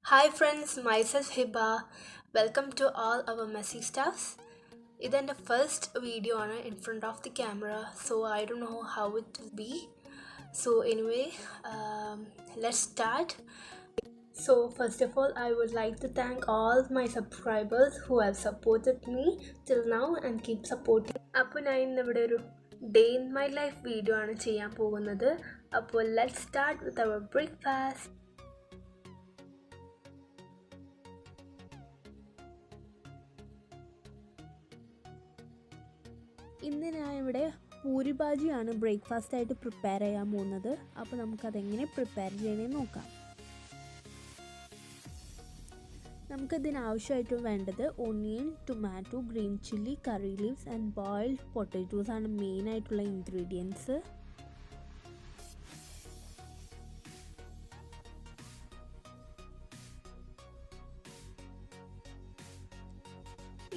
Hi friends, myself Hiba. Welcome to all our messy stuffs. ഇതെൻ്റെ first video ആണ് in front of the camera, so I don't know how it will be. So anyway, let's start. So first of all, I would like to thank all my subscribers who have supported me till now and keep supporting. അപ്പോൾ ഞാൻ ഇന്നിവിടെ ഒരു day in my life video ആണ് ചെയ്യാൻ പോകുന്നത്. അപ്പോൾ let's start with our breakfast. ഇന്ന് ഞാൻ ഇവിടെ പൂരി ഭാജിയാണ് ബ്രേക്ക്ഫാസ്റ്റായിട്ട് പ്രിപ്പയർ ചെയ്യാൻ പോകുന്നത്. അപ്പോൾ നമുക്കതെങ്ങനെ പ്രിപ്പയർ ചെയ്യണമെന്ന് നോക്കാം. നമുക്കതിനാവശ്യമായിട്ട് വേണ്ടത് onion, tomato, green chilli, curry leaves and boiled potatoes ആണ് മെയിനായിട്ടുള്ള ഇൻഗ്രീഡിയൻസ്.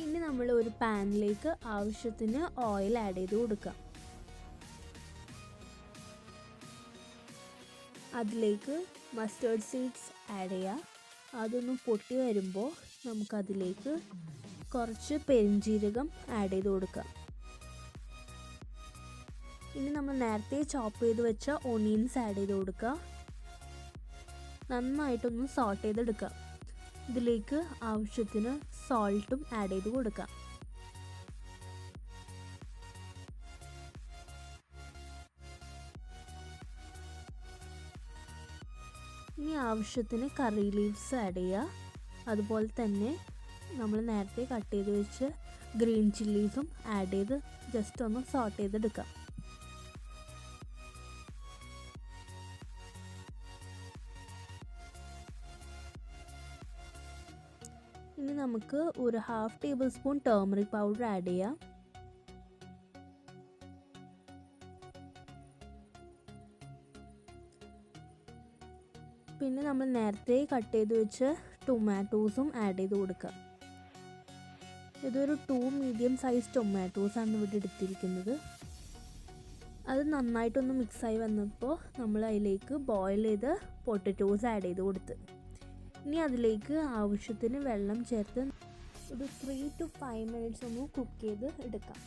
ഇനി നമ്മൾ ഒരു പാനിലേക്ക് ആവശ്യത്തിന് ഓയിൽ ആഡ് ചെയ്ത് കൊടുക്കാം. അതിലേക്ക് മസ്റ്റേർഡ് സീഡ്സ് ആഡ് ചെയ്യാം. അതൊന്ന് പൊട്ടി വരുമ്പോൾ നമുക്കതിലേക്ക് കുറച്ച് പെരിഞ്ജീരകം ആഡ് ചെയ്ത് കൊടുക്കാം. ഇനി നമ്മൾ നേരത്തെ ചോപ്പ് ചെയ്ത് വെച്ച ഓണിയൻസ് ആഡ് ചെയ്ത് കൊടുക്കുക. നന്നായിട്ടൊന്ന് സോട്ട് ചെയ്തെടുക്കാം. ഇതിലേക്ക് ആവശ്യത്തിന് സോൾട്ടും ആഡ് ചെയ്ത് കൊടുക്കാം. ഇനി ആവശ്യത്തിന് കറി ലീവ്സ് ആഡ് ചെയ്യുക. അതുപോലെ തന്നെ നമ്മൾ നേരത്തെ കട്ട് ചെയ്ത് വെച്ച് ഗ്രീൻ ചില്ലീസും ആഡ് ചെയ്ത് ജസ്റ്റ് ഒന്ന് സോട്ട് ചെയ്തെടുക്കാം. ഇനി നമുക്ക് ഒരു 1/2 table spoon turmeric powder add ചെയ്യാം. പിന്നെ നമ്മൾ നേരത്തെ കട്ട് ചെയ്ത് വെച്ച് ടൊമാറ്റോസും ആഡ് ചെയ്ത് കൊടുക്കാം. ഇതൊരു 2 മീഡിയം സൈസ് ടൊമാറ്റോസാണ് ഇവിടെ എടുത്തിരിക്കുന്നത്. അത് നന്നായിട്ടൊന്ന് മിക്സായി വന്നപ്പോൾ നമ്മൾ അതിലേക്ക് ബോയിൽ ചെയ്ത് പൊട്ടറ്റോസ് ആഡ് ചെയ്ത് കൊടുത്ത് ഇനി അതിലേക്ക് ആവശ്യത്തിന് വെള്ളം ചേർത്ത് ഒരു 3 to 5 മിനിറ്റ്സ് ഒന്ന് കുക്ക് ചെയ്ത് എടുക്കാം.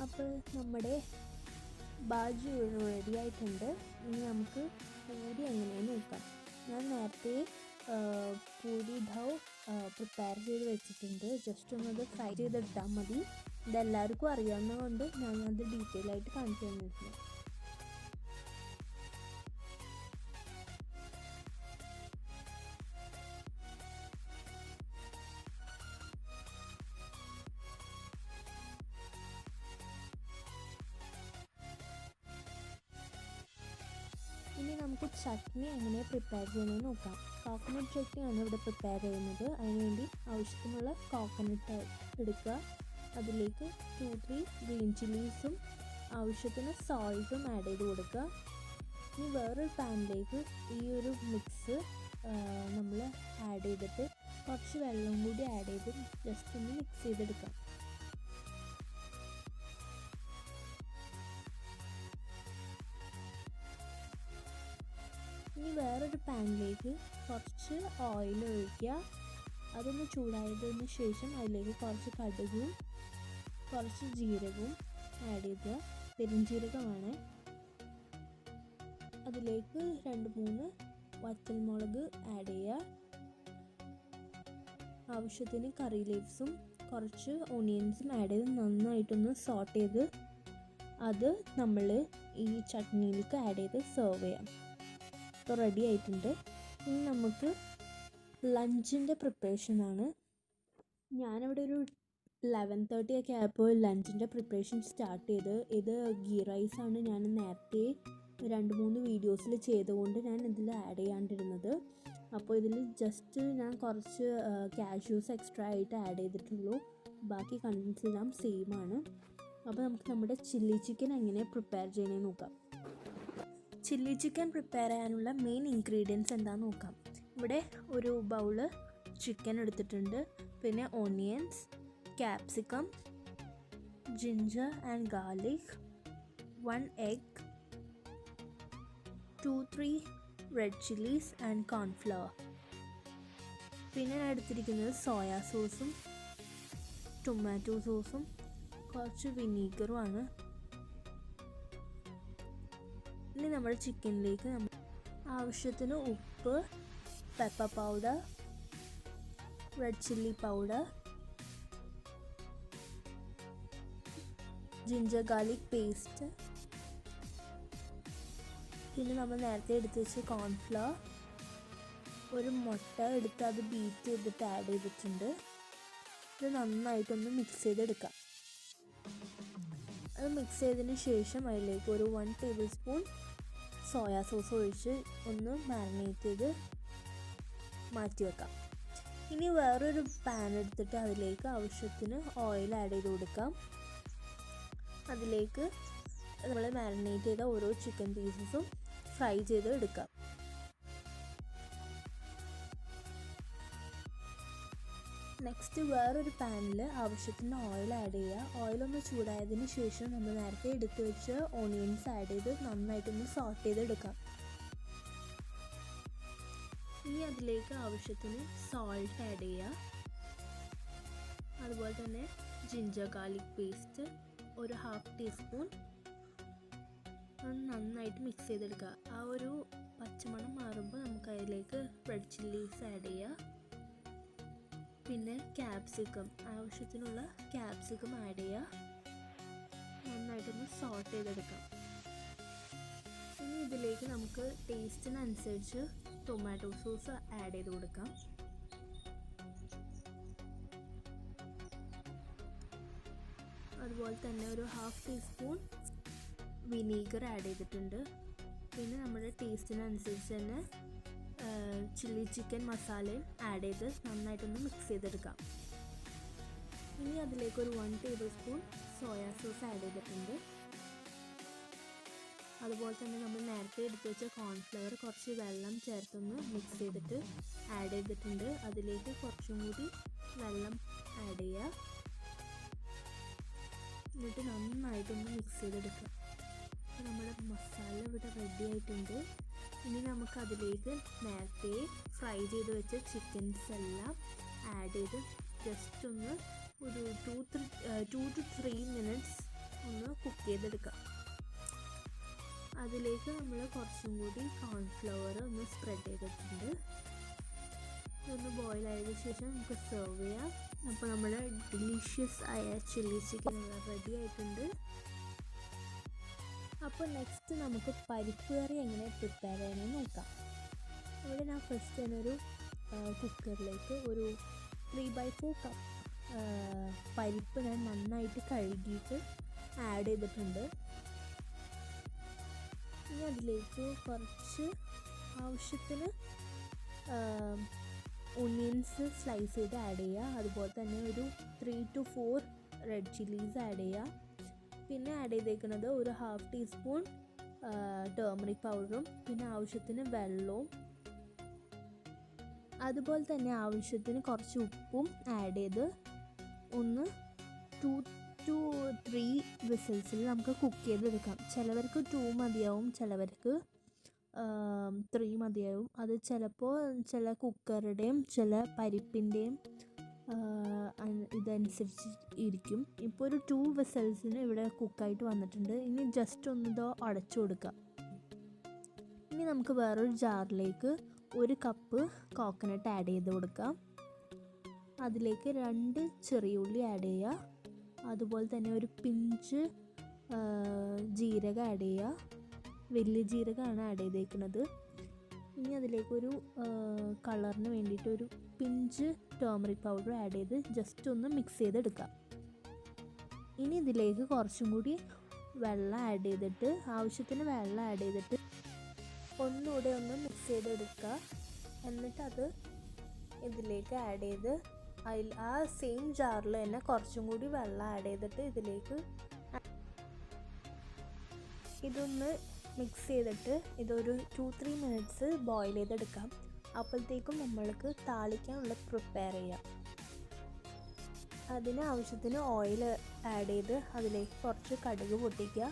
അപ്പോൾ നമ്മുടെ ബാജി റെഡി ആയിട്ടുണ്ട്. ഇനി നമുക്ക് പൂരി എങ്ങനെയെന്ന് നോക്കാം. ഞാൻ നേരത്തെ പൂരി ഡൗ പ്രിപ്പയർ ചെയ്ത് വെച്ചിട്ടുണ്ട്. ജസ്റ്റ് ഒന്നത് ഫ്രൈ ചെയ്തെടുത്താൽ മതി. ഇതെല്ലാവർക്കും അറിയാവുന്നതുകൊണ്ട് ഞാനത് ഡീറ്റെയിൽ ആയിട്ട് കാണിച്ചു തന്നിട്ടില്ല. ഇനി നമുക്ക് ചട്നി എങ്ങനെ പ്രിപ്പയർ ചെയ്യണമെന്ന് നോക്കാം. കോക്കനട്ട് ചട്നിയാണ് ഇവിടെ പ്രിപ്പയർ ചെയ്യുന്നത്. അതിനുവേണ്ടി ആവശ്യത്തിനുള്ള കോക്കനട്ട് എടുക്കുക. അതിലേക്ക് 2-3 ഗ്രീൻ ചില്ലീസും ആവശ്യത്തിന് സോൾട്ടും ആഡ് ചെയ്ത് കൊടുക്കുക. ഇനി വേറൊരു പാനിലേക്ക് ഈ ഒരു മിക്സ് നമ്മൾ ആഡ് ചെയ്തിട്ട് കുറച്ച് വെള്ളം കൂടി ആഡ് ചെയ്ത് ജസ്റ്റ് ഒന്ന് മിക്സ് ചെയ്തെടുക്കാം. ഇനി വേറൊരു പാനിലേക്ക് കുറച്ച് ഓയിൽ ഒഴിക്കുക. അതൊന്ന് ചൂടായതിന് ശേഷം അതിലേക്ക് കുറച്ച് കടുകും കുറച്ച് ജീരകവും ആഡ് ചെയ്യുക. പെരുംജീരകമാണ്. അതിലേക്ക് 2-3 വറ്റൽമുളക് ആഡ് ചെയ്യുക. ആവശ്യത്തിന് കറി ലീവ്സും കുറച്ച് ഓണിയൻസും ആഡ് ചെയ്ത് നന്നായിട്ടൊന്ന് സോട്ട് ചെയ്ത് അത് നമ്മൾ ഈ ചട്നിയിലേക്ക് ആഡ് ചെയ്ത് സെർവ് ചെയ്യാം. ഇപ്പോൾ റെഡി ആയിട്ടുണ്ട്. ഇനി നമുക്ക് ലഞ്ചിൻ്റെ പ്രിപ്പറേഷനാണ്. ഞാനിവിടെ ഒരു 11:30 ഒക്കെ ആയപ്പോൾ ലഞ്ചിൻ്റെ പ്രിപ്പറേഷൻ സ്റ്റാർട്ട് ചെയ്ത്. ഇത് ഗീ റൈസാണ് ഞാൻ നേരത്തെ 2-3 വീഡിയോസിൽ ചെയ്തുകൊണ്ട് ഞാൻ ഇതിൽ ആഡ് ചെയ്യാണ്ടിരുന്നത്. അപ്പോൾ ഇതിൽ ജസ്റ്റ് ഞാൻ കുറച്ച് കാഷ്യൂസ് എക്സ്ട്രാ ആയിട്ട് ആഡ് ചെയ്തിട്ടുള്ളൂ. ബാക്കി കണ്ടൻസ് എല്ലാം സെയിം ആണ്. അപ്പോൾ നമുക്ക് നമ്മുടെ ചില്ലി ചിക്കൻ എങ്ങനെ പ്രിപ്പയർ ചെയ്യണമെന്ന് നോക്കാം. ചില്ലി ചിക്കൻ പ്രിപ്പയർ ചെയ്യാനുള്ള മെയിൻ ഇൻഗ്രീഡിയൻസ് എന്താണെന്ന് നോക്കാം. ഇവിടെ ഒരു ബൗള് ചിക്കൻ എടുത്തിട്ടുണ്ട്. പിന്നെ onions, capsicum, ginger and garlic, 1 egg, 2-3 red chillies and cornflour. പിന്നെ ഞാൻ എടുത്തിരിക്കുന്നത് സോയാ സോസും ടൊമാറ്റോ സോസും കുറച്ച് വിനീഗറുമാണ്. ഇനി നമ്മുടെ ചിക്കനിലേക്ക് ആവശ്യത്തിന് ഉപ്പ്, pepper powder, red chilli powder, ginger garlic paste, പിന്നെ നമ്മൾ നേരത്തെ എടുത്ത് വെച്ച കോൺഫ്ലവർ, ഒരു മുട്ട എടുത്ത് അത് ബീറ്റ് ചെയ്തിട്ട് ആഡ് ചെയ്തിട്ടുണ്ട്. ഇത് നന്നായിട്ടൊന്ന് മിക്സ് ചെയ്തെടുക്കാം. അത് മിക്സ് ചെയ്തതിന് ശേഷം അതിലേക്ക് ഒരു 1 ടേബിൾ സ്പൂൺ സോയാ സോസ് ഒഴിച്ച് ഒന്ന് മാരിനേറ്റ് ചെയ്ത് മാറ്റി വെക്കാം. ഇനി വേറൊരു പാൻ എടുത്തിട്ട് അതിലേക്ക് ആവശ്യത്തിന് ഓയിൽ ആഡ് ചെയ്ത് കൊടുക്കാം. അതിലേക്ക് നമ്മൾ മാരിനേറ്റ് ചെയ്ത ഓരോ ചിക്കൻ പീസസും ഫ്രൈ ചെയ്ത് എടുക്കാം. നെക്സ്റ്റ് വേറൊരു പാനിൽ ആവശ്യത്തിന് ഓയിൽ ആഡ് ചെയ്യുക. ഓയിലൊന്ന് ചൂടായതിന് ശേഷം നമ്മൾ നേരത്തെ എടുത്ത് വെച്ച് ഓണിയൻസ് ആഡ് ചെയ്ത് നന്നായിട്ടൊന്ന് സോട്ട് ചെയ്തെടുക്കാം. ഇനി അതിലേക്ക് ആവശ്യത്തിന് സോൾട്ട് ആഡ് ചെയ്യുക. അതുപോലെ തന്നെ ജിഞ്ചർ ഗാർലിക് പേസ്റ്റ് ഒരു 1/2 ടീസ്പൂൺ നന്നായിട്ട് മിക്സ് ചെയ്തെടുക്കുക. ആ ഒരു പച്ചമണം മാറുമ്പോൾ നമുക്ക് അതിലേക്ക് റെഡ് ചില്ലീസ് ആഡ് ചെയ്യുക. പിന്നെ ക്യാപ്സിക്കം, ആവശ്യത്തിനുള്ള ക്യാപ്സിക്കം ആഡ് ചെയ്യുക. നന്നായിട്ടൊന്ന് സോട്ട് ചെയ്തെടുക്കാം. ഇനി ഇതിലേക്ക് നമുക്ക് ടേസ്റ്റിനനുസരിച്ച് ടൊമാറ്റോ സോസ് ആഡ് ചെയ്ത് കൊടുക്കാം. അതുപോലെ തന്നെ ഒരു 1/2 ടീസ്പൂൺ വിനീഗർ ആഡ് ചെയ്തിട്ടുണ്ട്. പിന്നെ നമ്മുടെ ടേസ്റ്റിനനുസരിച്ച് തന്നെ ചില്ലി ചിക്കൻ മസാലയും ആഡ് ചെയ്ത് നന്നായിട്ടൊന്ന് മിക്സ് ചെയ്തെടുക്കാം. ഇനി അതിലേക്ക് ഒരു 1 table spoon soya sauce add ചെയ്തിട്ടുണ്ട്. അതുപോലെ തന്നെ നമ്മൾ നേരത്തെ എടുത്ത് വെച്ച കോൺഫ്ലവർ കുറച്ച് വെള്ളം ചേർത്തൊന്ന് മിക്സ് ചെയ്തിട്ട് ആഡ് ചെയ്തിട്ടുണ്ട്. അതിലേക്ക് കുറച്ചും കൂടി വെള്ളം ആഡ് ചെയ്യുക. എന്നിട്ട് നന്നായിട്ടൊന്ന് മിക്സ് ചെയ്തെടുക്കുക. അപ്പോൾ നമ്മുടെ മസാല ഇവിടെ റെഡി ആയിട്ടുണ്ട്. ഇനി നമുക്ക് അതിലേക്ക് നേരത്തെ ഫ്രൈ ചെയ്ത് വെച്ച ചിക്കൻസ് എല്ലാം ആഡ് ചെയ്ത് ജസ്റ്റ് ഒന്ന് ഒരു 2 to 3 മിനിറ്റ്സ് ഒന്ന് കുക്ക് ചെയ്തെടുക്കാം. അതിലേക്ക് നമ്മൾ കുറച്ചും കൂടി കോൺഫ്ലവർ ഒന്ന് സ്പ്രെഡ് ചെയ്തിട്ടുണ്ട്. ഇതൊന്ന് ബോയിൽ ആയതിനു ശേഷം നമുക്ക് സെർവ് ചെയ്യാം. അപ്പോൾ നമ്മുടെ ഡിലീഷ്യസ് ആയ ചില്ലി ചിക്കൻ റെഡി ആയിട്ടുണ്ട്. അപ്പോൾ നെക്സ്റ്റ് നമുക്ക് പരിപ്പ് കറി എങ്ങനെ പ്രിപ്പയർ ചെയ്യണമെന്ന് നോക്കാം. ഇവിടെ ഞാൻ ഫസ്റ്റ് തന്നെ ഒരു കുക്കറിലേക്ക് ഒരു 3/4 കപ്പ് പരിപ്പ് ഞാൻ നന്നായിട്ട് കഴുകിയിട്ട് ആഡ് ചെയ്തിട്ടുണ്ട്. ഇനി അതിലേക്ക് കുറച്ച് ആവശ്യത്തിന് ഒനിയൻസ് സ്ലൈസ് ചെയ്ത് ആഡ് ചെയ്യുക. അതുപോലെ തന്നെ ഒരു 3 to 4 റെഡ് ചില്ലീസ് ആഡ് ചെയ്യുക. പിന്നെ ആഡ് ചെയ്തേക്കുന്നത് ഒരു 1/2 ടീസ്പൂൺ ടേമറിക് പൗഡറും പിന്നെ ആവശ്യത്തിന് വെള്ളവും അതുപോലെ തന്നെ ആവശ്യത്തിന് കുറച്ച് ഉപ്പും ആഡ് ചെയ്ത് ഒന്ന് 2 to 3 വിസിൽസിൽ നമുക്ക് കുക്ക് ചെയ്തെടുക്കാം. ചിലവർക്ക് 2 മതിയാവും, ചിലവർക്ക് 3 മതിയാവും. അത് ചിലപ്പോൾ ചില കുക്കറുടെയും ചില പരിപ്പിൻ്റെയും ഇതനുസരിച്ച് ഇരിക്കും. ഇപ്പോൾ ഒരു 2 വിസിൽസിന് ഇവിടെ കുക്കായിട്ട് വന്നിട്ടുണ്ട്. ഇനി ജസ്റ്റ് ഒന്ന് അടച്ചു കൊടുക്കാം. ഇനി നമുക്ക് വേറൊരു ജാറിലേക്ക് 1 കപ്പ് കോക്കനട്ട് ആഡ് ചെയ്ത് കൊടുക്കാം. അതിലേക്ക് 2 ചെറിയ ഉള്ളി ആഡ് ചെയ്യുക. അതുപോലെ തന്നെ ഒരു പിഞ്ച് ജീരകം ആഡ് ചെയ്യുക. വലിയ ജീരകമാണ് ആഡ് ചെയ്തേക്കുന്നത്. ഇനി അതിലേക്കൊരു കളറിന് വേണ്ടിയിട്ട് ഒരു പിഞ്ച് ടേമറിക് പൗഡർ ആഡ് ചെയ്ത് ജസ്റ്റ് ഒന്ന് മിക്സ് ചെയ്തെടുക്കാം. ഇനി ഇതിലേക്ക് കുറച്ചും കൂടി വെള്ളം ആഡ് ചെയ്തിട്ട് ആവശ്യത്തിന് വെള്ളം ആഡ് ചെയ്തിട്ട് ഒന്നുകൂടെ ഒന്ന് മിക്സ് ചെയ്തെടുക്കുക. എന്നിട്ട് അത് ഇതിലേക്ക് ആഡ് ചെയ്ത് ആ സെയിം ജാറിൽ തന്നെ കുറച്ചും കൂടി വെള്ളം ആഡ് ചെയ്തിട്ട് ഇതിലേക്ക് ഇതൊന്ന് മിക്സ് ചെയ്തിട്ട് ഇതൊരു 2-3 മിനിറ്റ്സ് ബോയിൽ ചെയ്തെടുക്കാം. അപ്പോഴത്തേക്കും നമ്മൾക്ക് താളിക്കാനുള്ള പ്രിപ്പയർ ചെയ്യാം. അതിന് ആവശ്യത്തിന് ഓയിൽ ആഡ് ചെയ്ത് അതിലേക്ക് കുറച്ച് കടുക് പൊട്ടിക്കുക.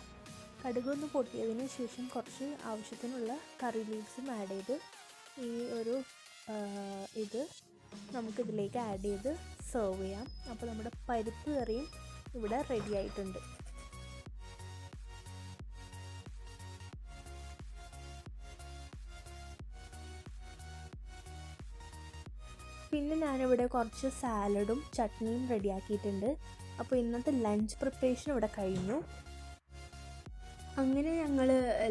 കടുകൊന്ന് പൊട്ടിയതിന് ശേഷം കുറച്ച് ആവശ്യത്തിനുള്ള കറി ലീവ്സും ആഡ് ചെയ്ത് ഈ ഒരു ഇത് നമുക്കിതിലേക്ക് ആഡ് ചെയ്ത് സെർവ് ചെയ്യാം. അപ്പോൾ നമ്മുടെ പരിപ്പ് കറിയും ഇവിടെ റെഡി ആയിട്ടുണ്ട്. പിന്നെ ഞാനിവിടെ കുറച്ച് സാലഡും ചട്നിയും റെഡിയാക്കിയിട്ടുണ്ട്. അപ്പോൾ ഇന്നത്തെ ലഞ്ച് പ്രിപ്പറേഷൻ ഇവിടെ കഴിഞ്ഞു. അങ്ങനെ ഞങ്ങൾ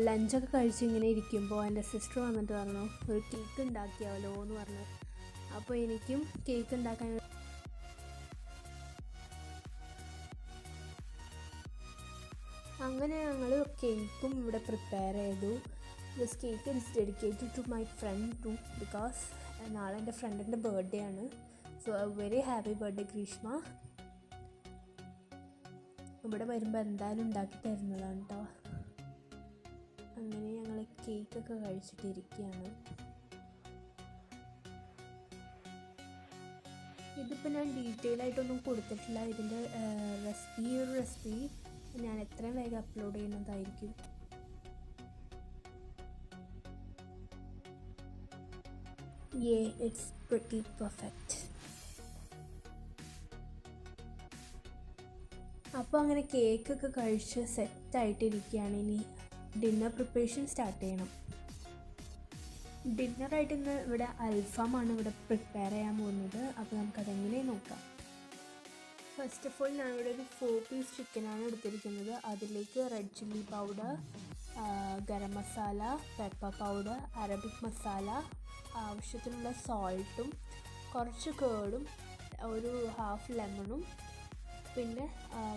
ലഞ്ചൊക്കെ കഴിച്ച് ഇങ്ങനെ ഇരിക്കുമ്പോൾ എൻ്റെ സിസ്റ്റർ വന്നിട്ട് പറഞ്ഞു ഒരു കേക്ക് ഉണ്ടാക്കിയാലോ എന്ന് പറഞ്ഞു. അപ്പോൾ എനിക്കും കേക്ക് ഉണ്ടാക്കാൻ അങ്ങനെ ഞങ്ങൾ കേക്കും ഇവിടെ പ്രിപ്പയർ ചെയ്തു. This cake is dedicated to my friend too because നാളെ എൻ്റെ ഫ്രണ്ടിൻ്റെ ബർത്ത്ഡേ ആണ്. So very happy birthday Greeshma. ഇവിടെ വരുമ്പോൾ എന്തായാലും ഉണ്ടാക്കി തരുന്നതാണ് കേട്ടോ. അങ്ങനെ ഞങ്ങൾ കേക്കൊക്കെ കഴിച്ചിട്ടിരിക്കുകയാണ്. ഇതിപ്പോൾ ഞാൻ ഡീറ്റെയിൽ ആയിട്ടൊന്നും കൊടുത്തിട്ടില്ല. ഇതിൻ്റെ ഈ ഒരു റെസിപ്പി ഞാൻ എത്രയും വേഗം അപ്ലോഡ് ചെയ്യുന്നതായിരിക്കും. It's pretty perfect. അപ്പോൾ അങ്ങനെ കേക്കൊക്കെ കഴിച്ച് സെറ്റായിട്ടിരിക്കുകയാണ്. ഇനി ഡിന്നർ പ്രിപ്പറേഷൻ സ്റ്റാർട്ട് ചെയ്യണം. ഡിന്നറായിട്ട് ഇന്ന് ഇവിടെ അൽഫാമാണ് ഇവിടെ പ്രിപ്പയർ ചെയ്യാൻ പോകുന്നത്. അപ്പോൾ നമുക്കതെങ്ങനെ നോക്കാം. ഫസ്റ്റ് ഓഫ് ഓൾ ഞാനിവിടെ ഒരു 4 പീസ് ചിക്കനാണ് എടുത്തിരിക്കുന്നത്. അതിലേക്ക് red chilli powder, garam masala, pepper powder, Arabic masala, ആവശ്യത്തിനുള്ള സോൾട്ടും കുറച്ച് കേടും ഒരു ഹാഫ് ലെമണും പിന്നെ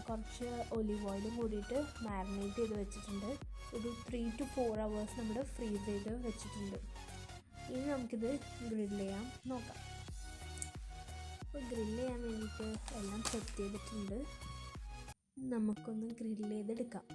കുറച്ച് ഒലിവ് ഓയിലും കൂടിയിട്ട് മാരിനേറ്റ് ചെയ്ത് വെച്ചിട്ടുണ്ട്. ഒരു 3 to 4 hours നമ്മൾ ഫ്രീസ് ചെയ്ത് വെച്ചിട്ടുണ്ട്. ഇനി നമുക്കിത് ഗ്രില്ല് ചെയ്യാൻ നോക്കാം. അപ്പോൾ ഗ്രില്ല് ചെയ്യാൻ വേണ്ടിയിട്ട് എല്ലാം സെറ്റ് ചെയ്തിട്ടുണ്ട്. നമുക്കൊന്ന് ഗ്രില്ല് ചെയ്തെടുക്കാം.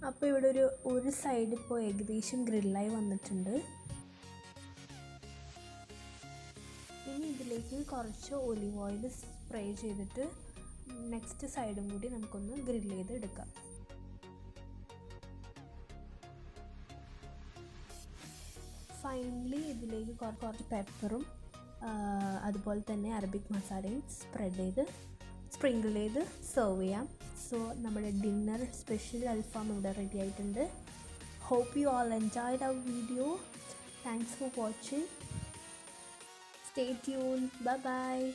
അപ്പോൾ ഇവിടെ ഒരു സൈഡ് ഇപ്പോൾ ഏകദേശം ഗ്രില്ലായി വന്നിട്ടുണ്ട്. ഇനി ഇതിലേക്ക് കുറച്ച് ഒലിവ് ഓയിൽ സ്പ്രേ ചെയ്തിട്ട് നെക്സ്റ്റ് സൈഡും കൂടി നമുക്കൊന്ന് ഗ്രില്ല് ചെയ്ത് എടുക്കാം. ഫൈനലി ഇതിലേക്ക് കുറച്ച് പെപ്പറും അതുപോലെ തന്നെ അറബിക് മസാലയും സ്പ്രിങ്കിൾ ചെയ്ത് സെർവ് ചെയ്യാം. സോ നമ്മുടെ ഡിന്നർ സ്പെഷ്യൽ അൽഫാം ഇവിടെ റെഡി ആയിട്ടുണ്ട്. Hope you all enjoyed our video. Thanks for watching. Stay tuned. Bye bye.